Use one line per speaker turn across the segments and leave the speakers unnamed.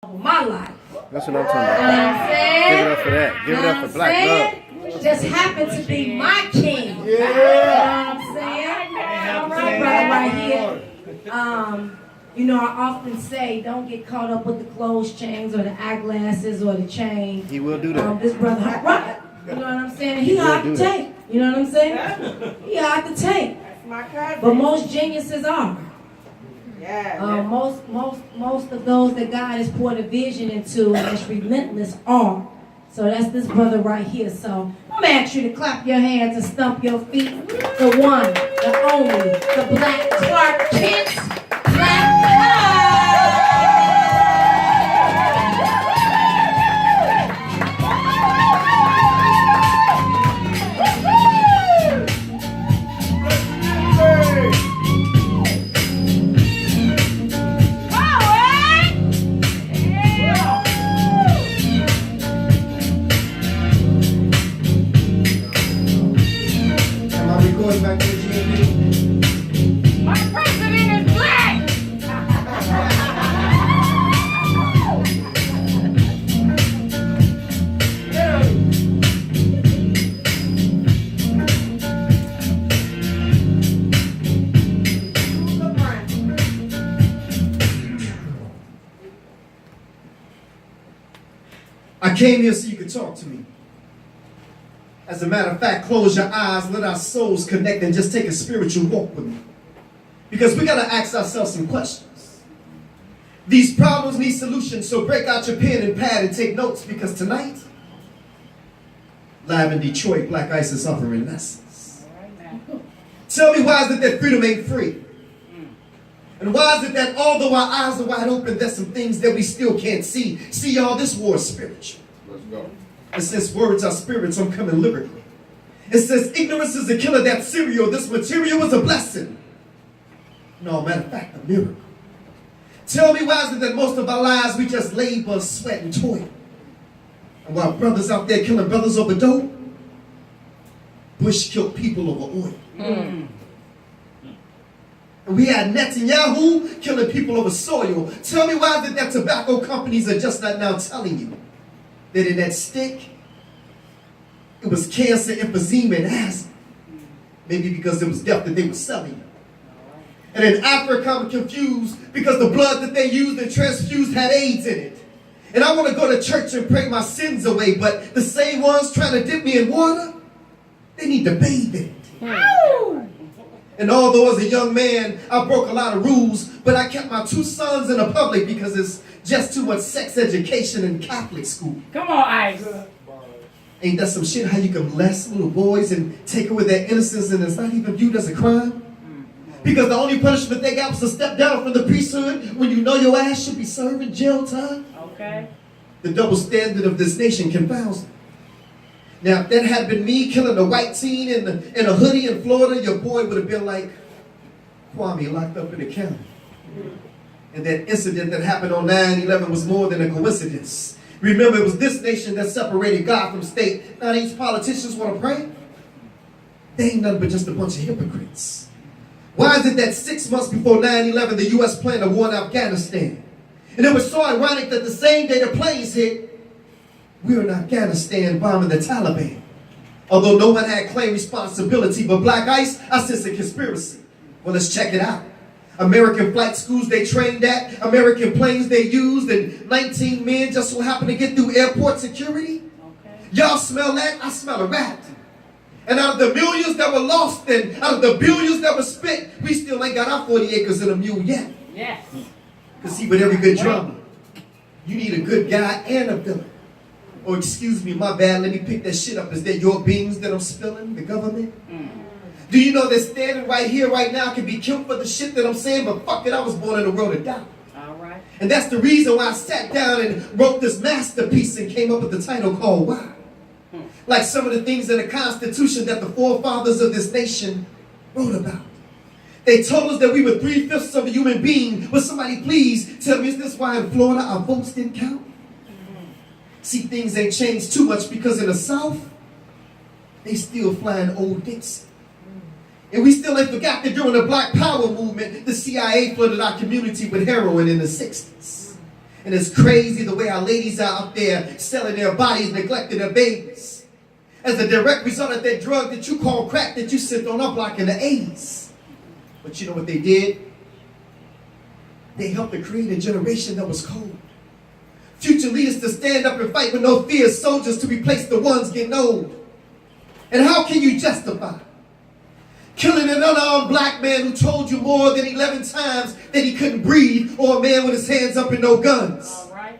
my life.
That's what I'm talking about.
You know what I'm saying?
Give it up for that. Give it up for Blaq love.
Just happened to be my king.
Yeah.
You know what I'm saying? All right, brother, right here. You know, I often say, don't get caught up with the clothes chains or the eyeglasses or the chain.
He will do that.
This brother, right? You know what I'm saying? He hard to take. You know what I'm saying? He hard to take.
That's my cousin.
But most geniuses are.
Yeah.
Most of those that God has poured a vision into and that's relentless are. So that's this brother right here. So I'm gonna ask you to clap your hands and stomp your feet. The one, the only, the Black Clark Kent, Blaq.
Back to GMB.
My president is black.
I came here so you could talk to me. As a matter of fact, close your eyes, let our souls connect, and just take a spiritual walk with me. Because we got to ask ourselves some questions. These problems need solutions, so break out your pen and pad and take notes, because tonight, live in Detroit, Black Ice is offering lessons. Tell me, why is it that freedom ain't free? And why is it that although our eyes are wide open, there's some things that we still can't see? See, y'all, this war is spiritual.
Let's go.
It says words are spirits, I'm coming lyrically. It says ignorance is a killer, that's cereal. This material is a blessing. No, matter of fact, a miracle. Tell me, why is it that most of our lives we just labor, sweat, and toil? And while brothers out there killing brothers over dope, Bush killed people over oil. And we had Netanyahu killing people over soil. Tell me, why is it that tobacco companies are just not now telling you that in that stick, it was cancer, emphysema, and asthma. Maybe because it was death that they were selling you. And in Africa, I'm confused because the blood that they used and transfused had AIDS in it. And I want to go to church and pray my sins away, but the same ones trying to dip me in water, they need to bathe in it. And although as a young man, I broke a lot of rules, but I kept my 2 sons in the public because it's just too much sex education in Catholic school.
Come on, Ice.
Ain't that some shit, how you can molest little boys and take away their innocence and it's not even viewed as a crime? Because the only punishment they got was to step down from the priesthood when you know your ass should be serving jail time.
Okay.
The double standard of this nation confounds me. Now, if that had been me killing a white teen in a hoodie in Florida, your boy would have been like Kwame locked up in the county. And that incident that happened on 9/11 was more than a coincidence. Remember, it was this nation that separated God from state. Now these politicians want to pray? They ain't nothing but just a bunch of hypocrites. Why is it that 6 months before 9/11, the U.S. planned a war in Afghanistan? And it was so ironic that the same day the planes hit, we were in Afghanistan bombing the Taliban. Although no one had claimed responsibility, but Black Ice, I sense a conspiracy. Well, let's check it out. American flight schools they trained at, American planes they used, and 19 men just so happened to get through airport security. Okay. Y'all smell that? I smell a rat. And out of the millions that were lost and out of the billions that were spent, we still ain't got our 40 acres and a mule yet.
Yes.
Because see, with every good drama, you need a good guy and a villain. Or excuse me, my bad, let me pick that shit up. Is that your beans that I'm spilling, the government? Do you know that standing right here, right now, can be killed for the shit that I'm saying? But fuck it, I was born in a world of doubt.
All right.
And that's the reason why I sat down and wrote this masterpiece and came up with the title called Why. Like some of the things in the Constitution that the forefathers of this nation wrote about. They told us that we were 3/5 of a human being. But somebody please tell me, is this why in Florida our votes didn't count? See, things ain't changed too much because in the South, they still flying old Dixie. And we still ain't forgot that during the Black Power movement, the CIA flooded our community with heroin in the 60s. And it's crazy the way our ladies are out there selling their bodies, neglecting their babies. As a direct result of that drug that you call crack that you sipped on our block in the 80s. But you know what they did? They helped to create a generation that was cold. Future leaders to stand up and fight with no fear, soldiers to replace the ones getting old. And how can you justify killing an unarmed black man who told you more than 11 times that he couldn't breathe, or a man with his hands up and no guns?
All right.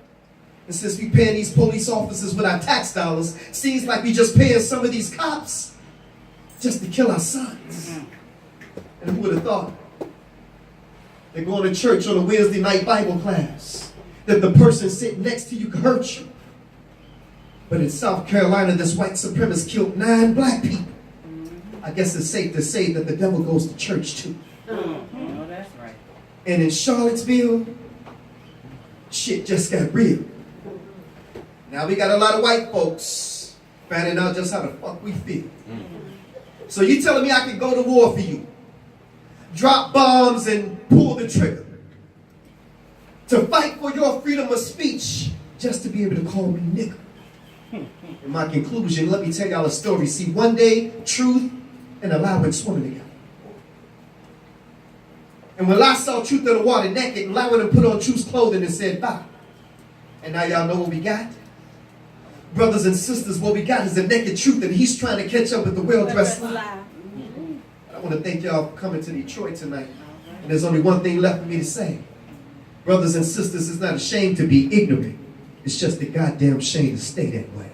And since we paying these police officers with our tax dollars, seems like we just paying some of these cops just to kill our sons. And who would have thought? They're going to church on a Wednesday night Bible class, that the person sitting next to you could hurt you. But in South Carolina, this white supremacist killed 9 black people. I guess it's safe to say that the devil goes to church too.
Oh, that's right.
And in Charlottesville, shit just got real. Now we got a lot of white folks finding out just how the fuck we feel. So you telling me I can go to war for you, drop bombs and pull the trigger, to fight for your freedom of speech, just to be able to call me nigger? In my conclusion, let me tell y'all a story. See, one day, truth and a lie went swimming together. And when lie saw truth in the water naked, and lie went and put on truth's clothing and said, bye. And now y'all know what we got? Brothers and sisters, what we got is the naked truth, and he's trying to catch up with the well-dressed lie. I want to thank y'all for coming to Detroit tonight. And there's only one thing left for me to say. Brothers and sisters, it's not a shame to be ignorant. It's just a goddamn shame to stay that way.